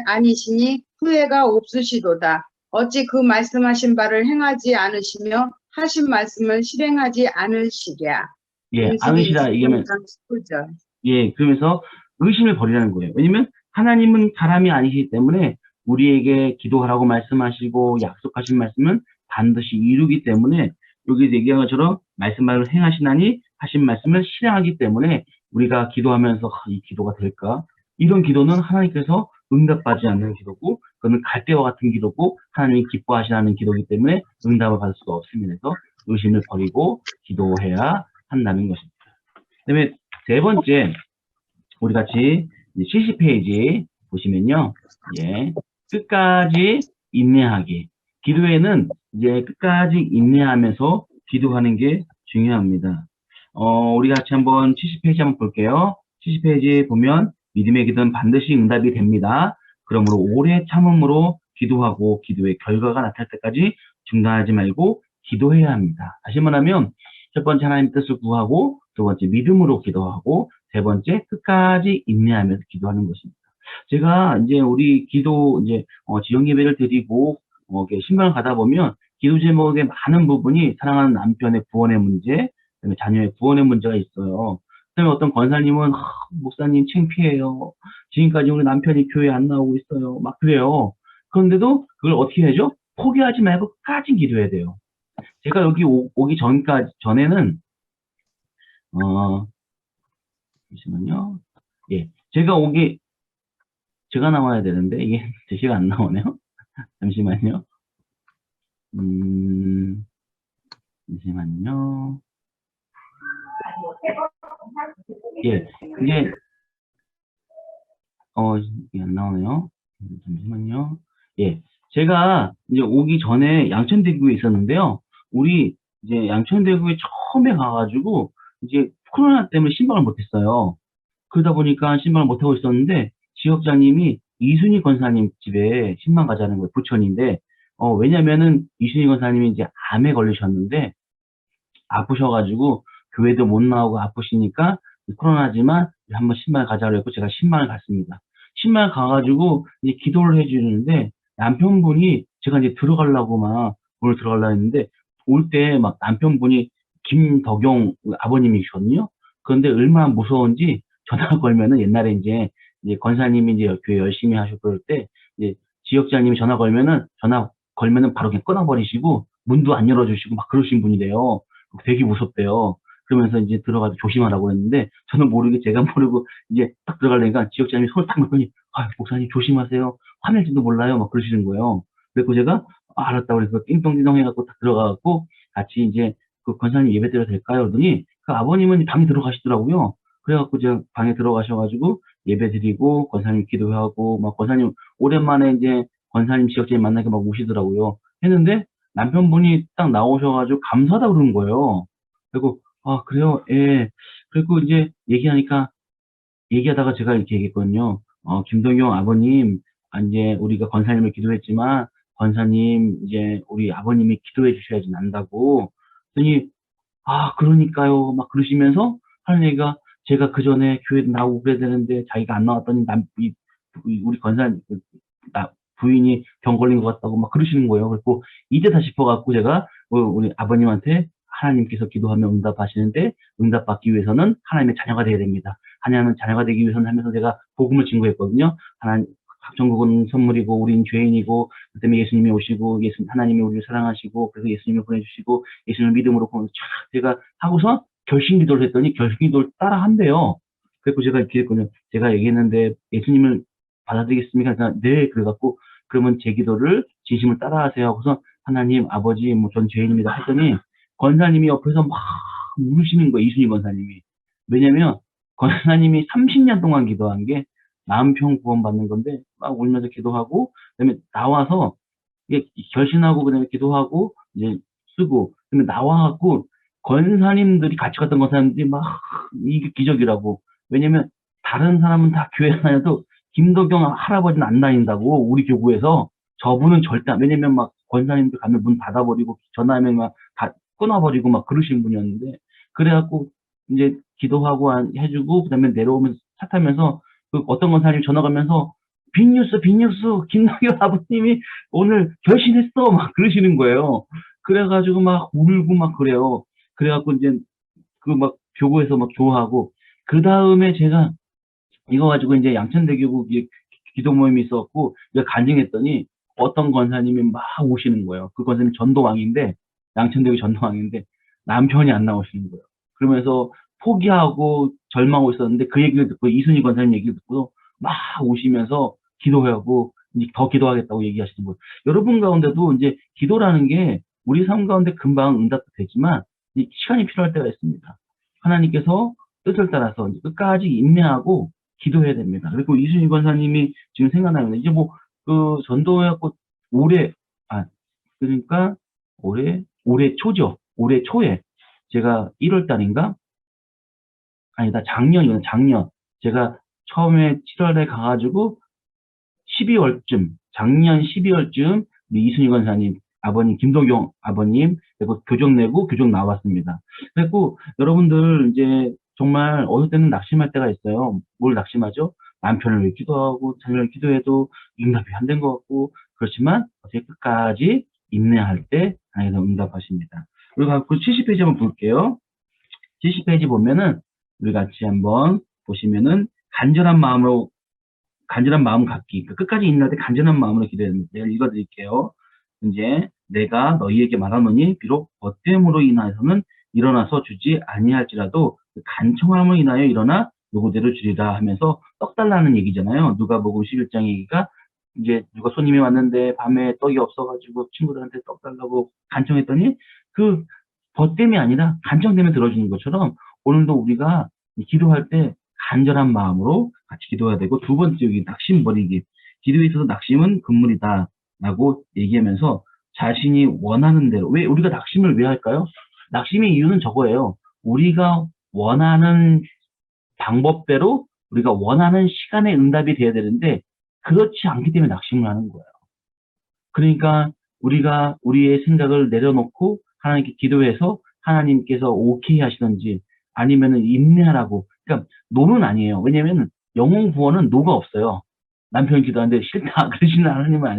아니시니 후회가 없으시도다. 어찌 그 말씀하신 바를 행하지 않으시며 하신 말씀을 실행하지 않으시랴. 예, 않으시라 얘기하면 19절. 예, 그러면서 의심을 버리라는 거예요. 왜냐면 하나님은 사람이 아니시기 때문에 우리에게 기도하라고 말씀하시고 약속하신 말씀은 반드시 이루기 때문에 여기 얘기한 것처럼 말씀을 행하시나니 하신 말씀을 실행하기 때문에 우리가 기도하면서 이 기도가 될까? 이런 기도는 하나님께서 응답받지 않는 기도고 그거는 갈대와 같은 기도고 하나님이 기뻐하시는 기도이기 때문에 응답을 받을 수가 없습니다. 그래서 의심을 버리고 기도해야 한다는 것입니다. 그다음에 세 번째 우리 같이 70페이지 보시면요. 예. 끝까지 인내하기. 기도에는 이제 끝까지 인내하면서 기도하는 게 중요합니다. 우리 같이 한번 70페이지 한번 볼게요. 70페이지 보면 믿음의 기도는 반드시 응답이 됩니다. 그러므로 오래 참음으로 기도하고 기도의 결과가 나타날 때까지 중단하지 말고 기도해야 합니다. 다시 말하면 첫 번째 하나님 뜻을 구하고 두 번째 믿음으로 기도하고 세 번째 끝까지 인내하면서 기도하는 것입니다. 제가 이제 우리 기도 이제 지역 예배를 드리고 이렇게 신방을 가다 보면 기도 제목의 많은 부분이 사랑하는 남편의 구원의 문제, 그다음에 자녀의 구원의 문제가 있어요. 그다음에 어떤 권사님은 목사님 창피해요. 지금까지 우리 남편이 교회 안 나오고 있어요. 막 그래요. 그런데도 그걸 어떻게 해야죠? 포기하지 말고 끝까지 기도해야 돼요. 제가 여기 오기 전에는 잠시만요. 예, 제가 나와야 되는데 이게 제시가 안 나오네요. 잠시만요. 잠시만요. 예, 이게 이게 안 나오네요. 잠시만요. 예, 제가 이제 오기 전에 양천대교에 있었는데요. 우리 이제 양천대교에 처음에 가가지고 이제 코로나 때문에 신방을 못했어요. 그러다 보니까 신방을 못하고 있었는데 지역장님이 이순희 권사님 집에 신방 가자는 거예요. 부천인데 왜냐면은 이순희 권사님이 이제 암에 걸리셨는데 아프셔가지고 교회도 못 나오고 아프시니까 코로나지만 한번 신방을 가자고 했고 제가 신방을 갔습니다. 신방을 가가지고 이제 기도를 해주는데 남편분이 제가 이제 들어가려고 막 오늘 들어가려고 했는데 올 때 막 남편분이 김덕용 아버님이셨거든요. 그런데 얼마나 무서운지 전화 걸면은 옛날에 이제 권사님이 이제 교회 열심히 하셨고 그럴 때 이제 지역장님이 전화 걸면은 바로 그냥 끊어버리시고 문도 안 열어주시고 막 그러신 분이래요. 되게 무섭대요. 그러면서 이제 들어가서 조심하라고 했는데 저는 모르게 제가 모르고 이제 딱 들어가려니까 지역장님이 손을 딱 놓더니 목사님 조심하세요. 화낼지도 몰라요. 막 그러시는 거예요. 그래서 제가 알았다고 그래서 띵동띵동 해갖고 딱 들어가갖고 같이 이제 그 권사님 예배 드려도 될까요? 그러더니 그 아버님은 방에 들어가시더라고요. 그래갖고 제가 방에 들어가셔가지고 예배 드리고 권사님 기도하고 막 권사님 오랜만에 이제 권사님 지역장님 만나게 막 오시더라고요. 했는데 남편분이 딱 나오셔가지고 감사하다 그러는 거예요. 그리고 그래요? 예. 그리고 이제 얘기하다가 제가 이렇게 얘기했거든요. 김동영 아버님, 이제 우리가 권사님을 기도했지만 권사님 이제 우리 아버님이 기도해 주셔야지 난다고. 그랬더니 그러니까요. 막 그러시면서 하는 얘기가 제가 그 전에 교회 나오고 그래야 되는데 자기가 안 나왔더니 우리 권사님 부인이 병 걸린 것 같다고 막 그러시는 거예요. 그리고 이제다 싶어갖고 제가 우리 아버님한테 하나님께서 기도하면 응답하시는데 응답받기 위해서는 하나님의 자녀가 되어야 됩니다. 하나님은 자녀가 되기 위해서는 하면서 제가 복음을 증거했거든요. 천국은 선물이고 우린 죄인이고 그다음에 예수님이 오시고 하나님이 우리를 사랑하시고 그래서 예수님을 보내주시고 예수님을 믿음으로 제가 하고서 결신기도를 했더니 결신기도를 따라 한대요. 그래서 제가 이렇게 했거든요. 제가 얘기했는데 예수님을 받아들이겠습니까? 네. 그래갖고 그러면 제 기도를 진심을 따라하세요 하고서 하나님 아버지 전 죄인입니다 했더니 권사님이 옆에서 막 울으시는 거예요. 이순희 권사님이. 왜냐면 권사님이 30년 동안 기도한 게 남편 구원받는 건데 막 울면서 기도하고 그다음에 나와서 이게 결신하고 그다음에 기도하고 이제 쓰고 그다음에 나와갖고 권사님들이 같이 갔던 권사님들이 막 이게 기적이라고. 왜냐면 다른 사람은 다 교회 다녀도 김덕영 할아버지는 안 다닌다고 우리 교구에서 저분은 절대 왜냐면 막 권사님들 가면 문 닫아버리고 전화하면 막 다 끊어버리고 막 그러신 분이었는데 그래갖고 이제 기도하고 해주고 그다음에 내려오면서 차 타면서 그 어떤 권사님이 전화 가면서 빅뉴스 김덕영 아버님이 오늘 결신했어 막 그러시는 거예요. 그래가지고 막 울고 막 그래요. 그래갖고 이제 그 막 교구에서 막 좋아하고 그 다음에 제가 이거 가지고 이제 양천대교구 기도 모임이 있었고, 이거 간증했더니 어떤 권사님이 막 오시는 거예요. 그 권사님 전도왕인데, 양천대교 전도왕인데, 남편이 안 나오시는 거예요. 그러면서 포기하고 절망하고 있었는데, 그 얘기를 듣고, 이순희 권사님 얘기를 듣고, 막 오시면서 기도하고, 이제 더 기도하겠다고 얘기하시는 거예요. 여러분 가운데도 이제 기도라는 게 우리 삶 가운데 금방 응답도 되지만, 이 시간이 필요할 때가 있습니다. 하나님께서 뜻을 따라서 이제 끝까지 인내하고 기도해야 됩니다. 그리고 이순희 권사님이 지금 생각나면 이제 뭐 그 전도해갖고 올해 그러니까 올해 초죠. 올해 초에 제가 1월 달인가 아니다 작년 제가 처음에 7월에 가가지고 12월쯤 작년 12월쯤 우리 이순희 권사님 아버님 김도경 아버님 그리고 교정 내고 교정 나왔습니다. 그리고 여러분들 이제 정말 어느 때는 낙심할 때가 있어요. 뭘 낙심하죠? 남편을 위해 기도하고 자녀를 기도해도 응답이 안 된 것 같고 그렇지만 어떻게 끝까지 인내할 때 하나님께서 응답하십니다. 그리고 그 70페이지 한번 볼게요. 70페이지 보면은 우리 같이 한번 보시면은 간절한 마음 갖기. 그러니까 끝까지 인내할 때 간절한 마음으로 기도해야 됩니다. 내가 읽어드릴게요. 이제 내가 너희에게 말하노니 비록 벗됨으로 인하여서는 일어나서 주지 아니할지라도 그 간청함으로 인하여 일어나 요구대로 주리라 하면서 떡 달라는 얘기잖아요. 누가복음 11장 얘기가 이제 누가 손님이 왔는데 밤에 떡이 없어가지고 친구들한테 떡 달라고 간청했더니 그 벗됨이 아니라 간청되면 들어주는 것처럼 오늘도 우리가 기도할 때 간절한 마음으로 같이 기도해야 되고 두 번째 여기 낙심 버리기. 기도에 있어서 낙심은 금물이다 라고 얘기하면서 자신이 원하는 대로 왜 우리가 낙심을 왜 할까요? 낙심의 이유는 저거예요. 우리가 원하는 방법대로 우리가 원하는 시간에 응답이 돼야 되는데 그렇지 않기 때문에 낙심을 하는 거예요. 그러니까 우리가 우리의 생각을 내려놓고 하나님께 기도해서 하나님께서 오케이 하시든지 아니면은 인내하라고. 그러니까 노는 아니에요. 왜냐면 영혼 구원은 노가 없어요. 남편이 기도하는데 싫다 그러시는 하나님은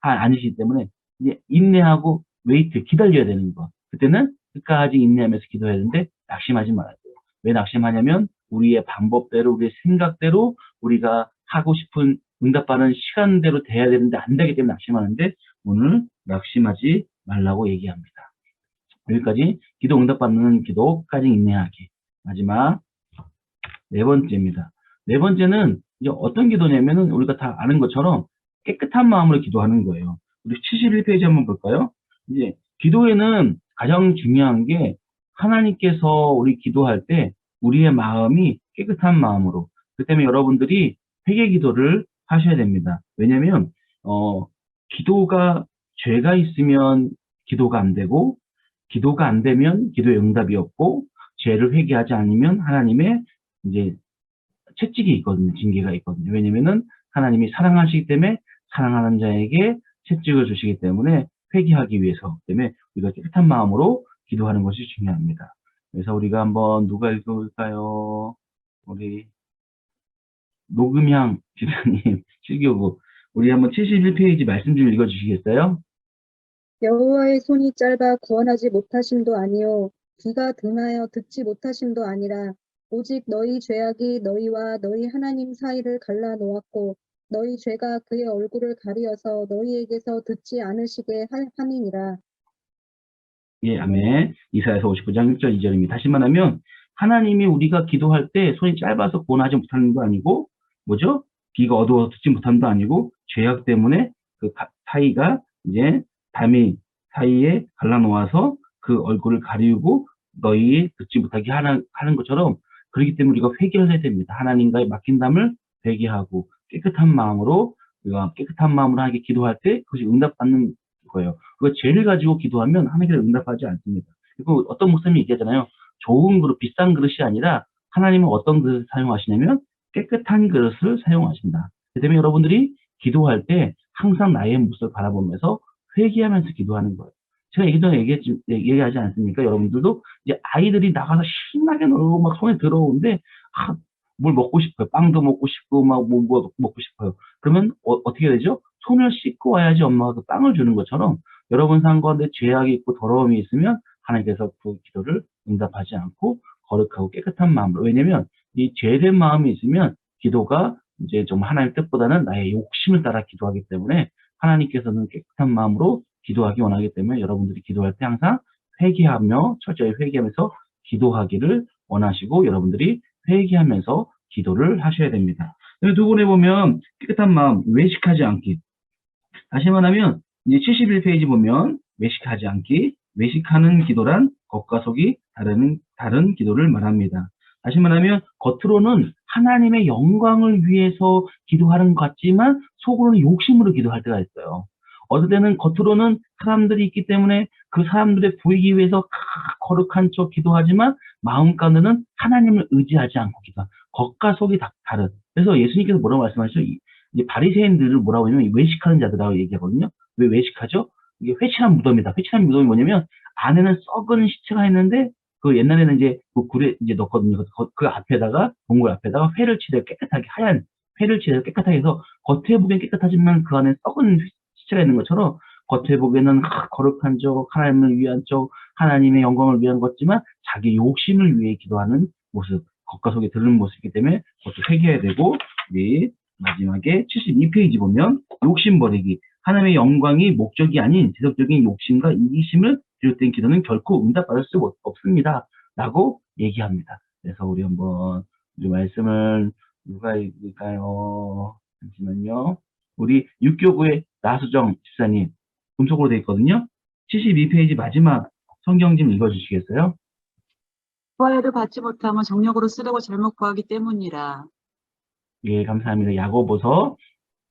아니시기 때문에 이제 인내하고 웨이트 기다려야 되는 거. 그때는 끝까지 인내하면서 기도해야 되는데 낙심하지 말아야 돼요. 왜 낙심하냐면 우리의 방법대로 우리의 생각대로 우리가 하고 싶은 응답받는 시간대로 돼야 되는데 안 되기 때문에 낙심하는데 오늘 낙심하지 말라고 얘기합니다. 여기까지 기도 응답받는 기도까지 인내하기. 마지막 네 번째입니다. 네 번째는 이제 어떤 기도냐면은 우리가 다 아는 것처럼 깨끗한 마음으로 기도하는 거예요. 우리 71페이지 한번 볼까요? 이제 기도에는 가장 중요한 게 하나님께서 우리 기도할 때 우리의 마음이 깨끗한 마음으로. 그 때문에 여러분들이 회개 기도를 하셔야 됩니다. 왜냐면 기도가 죄가 있으면 기도가 안 되고 기도가 안 되면 기도의 응답이 없고 죄를 회개하지 않으면 하나님의 이제 채찍이 있거든요. 징계가 있거든요. 왜냐면은 하나님이 사랑하시기 때문에 사랑하는 자에게 채찍을 주시기 때문에 회개하기 위해서 때문에 우리가 깨끗한 마음으로 기도하는 것이 중요합니다. 그래서 우리가 한번 누가 읽어볼까요? 우리 노금향 지사님 실교구 우리 한번 71페이지 말씀 좀 읽어주시겠어요? 여호와의 손이 짧아 구원하지 못하심도 아니요 귀가 등하여 듣지 못하심도 아니라 오직 너희 죄악이 너희와 너희 하나님 사이를 갈라놓았고 너희 죄가 그의 얼굴을 가리어서 너희에게서 듣지 않으시게 함이니라. 예, 아멘. 이사야서 59장 1절 2절입니다. 다시 말하면 하나님이 우리가 기도할 때 손이 짧아서 구원하지 못하는 거 아니고 뭐죠? 귀가 어두워서 듣지 못하는 거 아니고 죄악 때문에 그 사이가 이제 담이 사이에 갈라놓아서 그 얼굴을 가리우고 너희 듣지 못하게 하는 것처럼 그렇기 때문에 우리가 회개를 해야 됩니다. 하나님과의 맡긴 담을 회개하고 깨끗한 마음으로 우리가 깨끗한 마음으로 하게 기도할 때 그것이 응답받는 거예요. 그 죄를 가지고 기도하면 하나님께서 응답하지 않습니다. 그리고 어떤 목사님이 얘기하잖아요. 좋은 그릇, 비싼 그릇이 아니라 하나님은 어떤 그릇을 사용하시냐면 깨끗한 그릇을 사용하신다. 그 때문에 여러분들이 기도할 때 항상 나의 모습을 바라보면서 회개하면서 기도하는 거예요. 제가 얘기하지 않습니까? 여러분들도 이제 아이들이 나가서 신나게 놀고 막 손에 들어오는데 뭘 먹고 싶어요. 빵도 먹고 싶고 막 뭐 먹고 싶어요. 그러면 어떻게 되죠? 손을 씻고 와야지 엄마가 그 빵을 주는 것처럼 여러분 삶 가운데 죄악이 있고 더러움이 있으면 하나님께서 그 기도를 응답하지 않고 거룩하고 깨끗한 마음으로. 왜냐면 이 죄된 마음이 있으면 기도가 이제 좀 하나님 뜻보다는 나의 욕심을 따라 기도하기 때문에 하나님께서는 깨끗한 마음으로 기도하기 원하기 때문에 여러분들이 기도할 때 항상 회개하며 철저히 회개하면서 기도하기를 원하시고 여러분들이 회개하면서 기도를 하셔야 됩니다. 두 번에 보면 깨끗한 마음, 외식하지 않기. 다시 말하면 이제 71페이지 보면 외식하지 않기, 외식하는 기도란 겉과 속이 다른 기도를 말합니다. 다시 말하면 겉으로는 하나님의 영광을 위해서 기도하는 것 같지만 속으로는 욕심으로 기도할 때가 있어요. 어떨 때는 겉으로는 사람들이 있기 때문에 그 사람들의 보이기 위해서 거룩한 척 기도하지만 마음 가운데는 하나님을 의지하지 않고 기도한 겉과 속이 다른. 그래서 예수님께서 뭐라고 말씀하시죠? 이제 바리새인들을 뭐라고 하냐면 외식하는 자들이라고 얘기하거든요. 왜 외식하죠? 이게 회칠한 무덤이다. 회칠한 무덤이 뭐냐면 안에는 썩은 시체가 있는데 그 옛날에는 이제 그 굴에 이제 넣거든요. 그 앞에다가 동굴 앞에다가 회를 치대 깨끗하게 하얀 회를 치대 깨끗하게 해서 겉에 보기엔 깨끗하지만 그 안에 썩은 시체가 있는 것처럼 겉에 보기에는 거룩한 쪽, 하나님을 위한 쪽, 하나님의 영광을 위한 것지만 자기 욕심을 위해 기도하는 모습, 겉과 속이 드러는 모습이기 때문에 그것도 회개해야 되고, 우리 마지막에 72페이지 보면 욕심 버리기. 하나님의 영광이 목적이 아닌 지속적인 욕심과 이기심을 비롯된 기도는 결코 응답받을 수 없습니다. 라고 얘기합니다. 그래서 우리 한번 이 말씀을 누가 읽을까요? 잠시만요. 우리 육교구의 나수정 집사님 금속으로 되어 있거든요. 72페이지 마지막 성경 좀 읽어주시겠어요? 구하여도 받지 못하면 정력으로 쓰려고 잘못 구하기 때문이라. 예, 감사합니다. 야고보서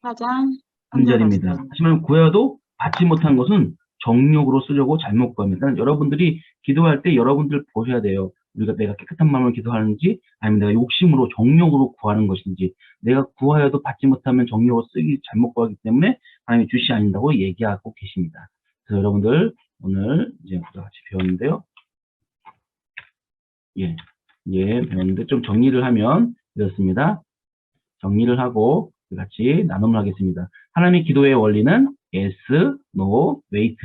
4장 3절입니다. 하지만 구해도 받지 못한 것은 정욕으로 쓰려고 잘못 구합니다. 여러분들이 기도할 때 여러분들 보셔야 돼요. 우리가 내가 깨끗한 마음으로 기도하는지 아니면 내가 욕심으로 정욕으로 구하는 것인지 내가 구하여도 받지 못하면 정욕으로 쓰기 잘못 구하기 때문에 하나님이 주시 아닌다고 얘기하고 계십니다. 그래서 여러분들 오늘 이제 같이 배웠는데요. 예, 배웠는데 좀 정리를 하면 이렇습니다. 정리를 하고 같이 나눔을 하겠습니다. 하나님의 기도의 원리는 yes, no, wait.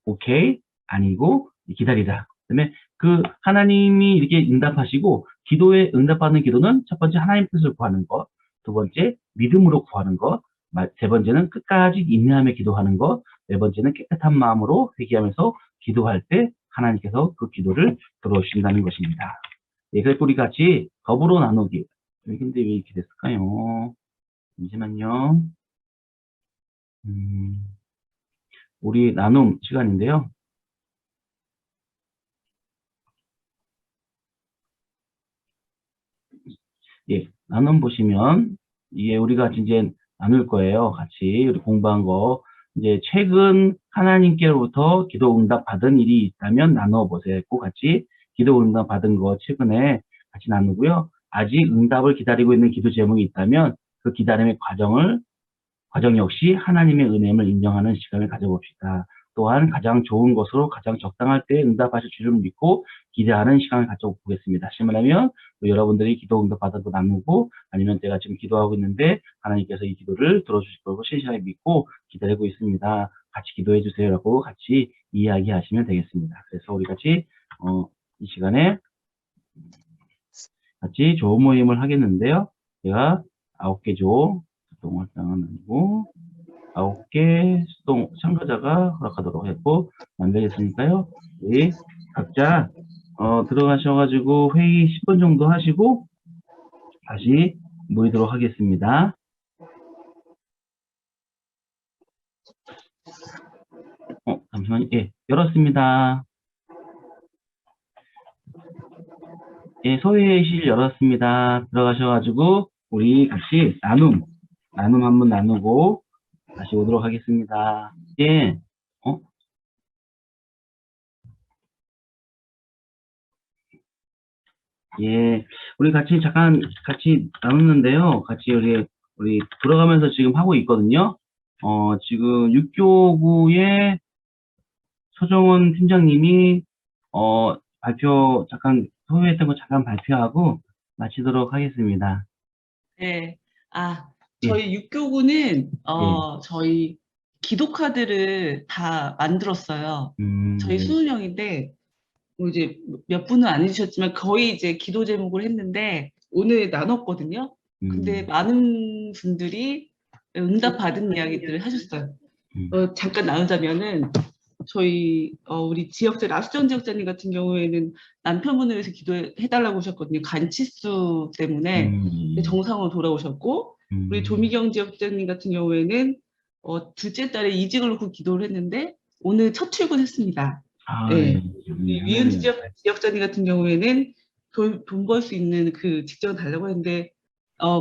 오케이, 아니고 기다리다. 그다음에 그 하나님이 이렇게 응답하시고 기도에 응답받는 기도는 첫 번째 하나님 뜻을 구하는 것, 두 번째 믿음으로 구하는 것, 세 번째는 끝까지 인내하며 기도하는 것, 네 번째는 깨끗한 마음으로 회개하면서 기도할 때 하나님께서 그 기도를 들어주신다는 것입니다. 예, 그래서 우리 같이 더불어 나누기. 근데 왜 이렇게 됐을까요? 잠시만요. 우리 나눔 시간인데요. 예, 나눔 보시면, 이게 우리가 이제 나눌 거예요. 같이 우리 공부한 거. 이제 최근 하나님께로부터 기도 응답 받은 일이 있다면 나눠 보세요. 꼭 같이 기도 응답 받은 거 최근에 같이 나누고요. 아직 응답을 기다리고 있는 기도 제목이 있다면 그 기다림의 과정 역시 하나님의 은혜임을 인정하는 시간을 가져봅시다. 또한 가장 좋은 것으로 가장 적당할 때 응답하실 줄을 믿고 기대하는 시간을 가져보겠습니다. 다시 말하면 여러분들이 기도 응답 받아도 나누고 아니면 제가 지금 기도하고 있는데 하나님께서 이 기도를 들어주실 거고 신실하게 믿고 기다리고 있습니다. 같이 기도해 주세요라고 같이 이야기하시면 되겠습니다. 그래서 우리 같이 이 시간에 같이 조 모임을 하겠는데요. 제가 9개 조 수동 활동은 아니고 9개 수동 참가자가 허락하도록 했고 만들겠으니까요. 우리 각자 들어가셔가지고 회의 10분 정도 하시고 다시 모이도록 하겠습니다. 잠시만요. 예, 열었습니다. 예, 소회의실 열었습니다. 들어가셔가지고 우리 같이 나눔 한번 나누고 다시 오도록 하겠습니다. 예, 예, 우리 같이 잠깐 같이 나눴는데요. 같이 우리 들어가면서 지금 하고 있거든요. 지금 6교구의 서정원 팀장님이 발표 잠깐 소개했던 거 잠깐 발표하고 마치도록 하겠습니다. 네. 저희 육교구는 저희 기도 카드를 다 만들었어요. 저희 20명인데 뭐 이제 몇 분은 안 해주셨지만 거의 이제 기도 제목을 했는데 오늘 나눴거든요. 근데 많은 분들이 응답받은 이야기들을 하셨어요. 잠깐 나누자면은 우리 지역장 라수정 지역장님 같은 경우에는 남편분을 위해서 기도해달라고 하셨거든요. 간치수 때문에 정상으로 돌아오셨고, 우리 조미경 지역장님 같은 경우에는 둘째 딸에 이직을 놓고 기도를 했는데 오늘 첫 출근했습니다. 네. 위은 지역장님 같은 경우에는 돈 벌 수 있는 그 직장을 달라고 했는데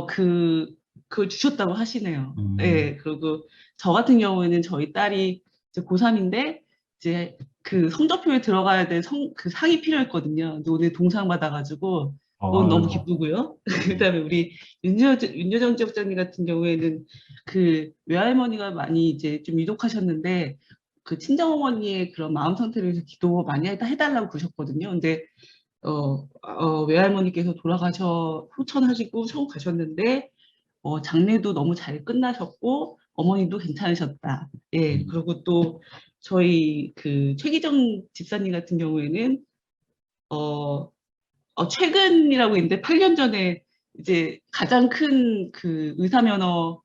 그걸 주셨다고 하시네요. 네. 그리고 저 같은 경우에는 저희 딸이 이제 고3인데 이제 그 성적표에 들어가야 될 그 상이 필요했거든요. 근데 오늘 동상 받아가지고 그건 너무 기쁘고요. 그다음에 우리 윤여정 지역장님 같은 경우에는 그 외할머니가 많이 이제 좀 유독하셨는데 그 친정어머니의 그런 마음 상태를 위해서 기도 많이 해달라고 그러셨거든요. 근데 외할머니께서 후천하시고 천국 가셨는데 장례도 너무 잘 끝나셨고 어머니도 괜찮으셨다. 예, 그리고 또 저희 그 최기정 집사님 같은 경우에는 최근이라고 했는데 8년 전에 이제 가장 큰 그 의사면허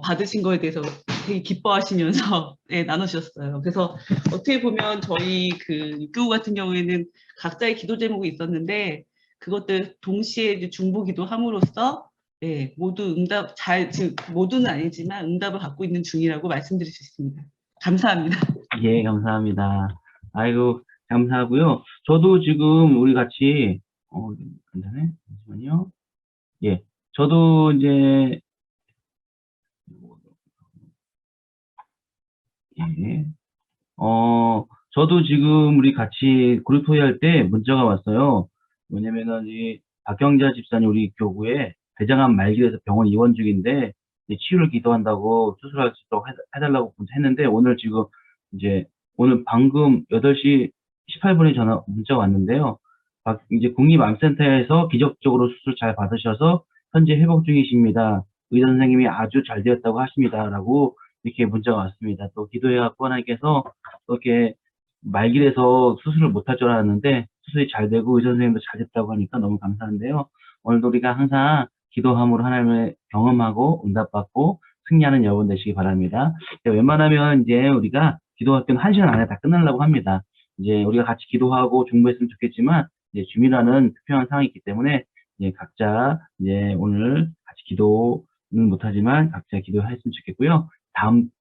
받으신 거에 대해서 되게 기뻐하시면서 예, 나누셨어요. 그래서 어떻게 보면 저희 그 육교구 같은 경우에는 각자의 기도 제목이 있었는데 그것들 동시에 이제 중보기도 함으로써 예, 모두 모두는 아니지만 응답을 받고 있는 중이라고 말씀드릴 수 있습니다. 감사합니다. 예, 감사합니다. 아이고, 감사하고요. 저도 지금 우리 같이, 괜찮네? 잠시만요. 예, 저도 이제, 예, 저도 지금 우리 같이 그룹 토의할 때 문자가 왔어요. 뭐냐면은, 이 박경자 집사님 우리 교구에 대장암 말기에서 병원 입원 중인데, 이제 치유를 기도한다고 수술할 수 있도록 해달라고 했는데, 오늘 지금 이제, 오늘 방금 8시 18분에 문자가 왔는데요. 이제 국립암센터에서 기적적으로 수술 잘 받으셔서 현재 회복 중이십니다. 의사 선생님이 아주 잘 되었다고 하십니다. 라고 이렇게 문자가 왔습니다. 또 기도해갖고 하나님께서 이렇게 말길에서 수술을 못할 줄 알았는데 수술이 잘 되고 의사 선생님도 잘 됐다고 하니까 너무 감사한데요. 오늘도 우리가 항상 기도함으로 하나님을 경험하고 응답받고 승리하는 여러분 되시기 바랍니다. 웬만하면 이제 우리가 기도 학교는 1시간 안에 다 끝나려고 합니다. 이제 우리가 같이 기도하고 중보했으면 좋겠지만 이제 주민라는 특별한 상황이 있기 때문에 이제 각자 이제 오늘 같이 기도는 못하지만 각자 기도했으면 좋겠고요.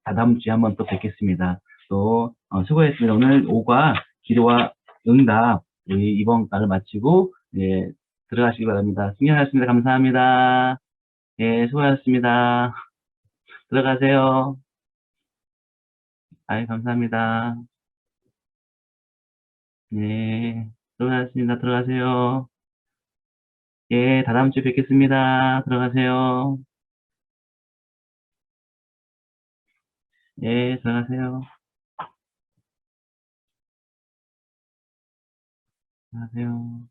다다음 주에 한번 또 뵙겠습니다. 또 수고했습니다. 오늘 5과 기도와 응답 우리 이번 달을 마치고 예, 들어가시기 바랍니다. 승리하셨습니다. 감사합니다. 예, 수고하셨습니다. 들어가세요. 아이, 감사합니다. 네, 수고하셨습니다. 들어가세요. 예, 다다음 주에 뵙겠습니다. 들어가세요. 예, 들어가세요. 안녕하세요.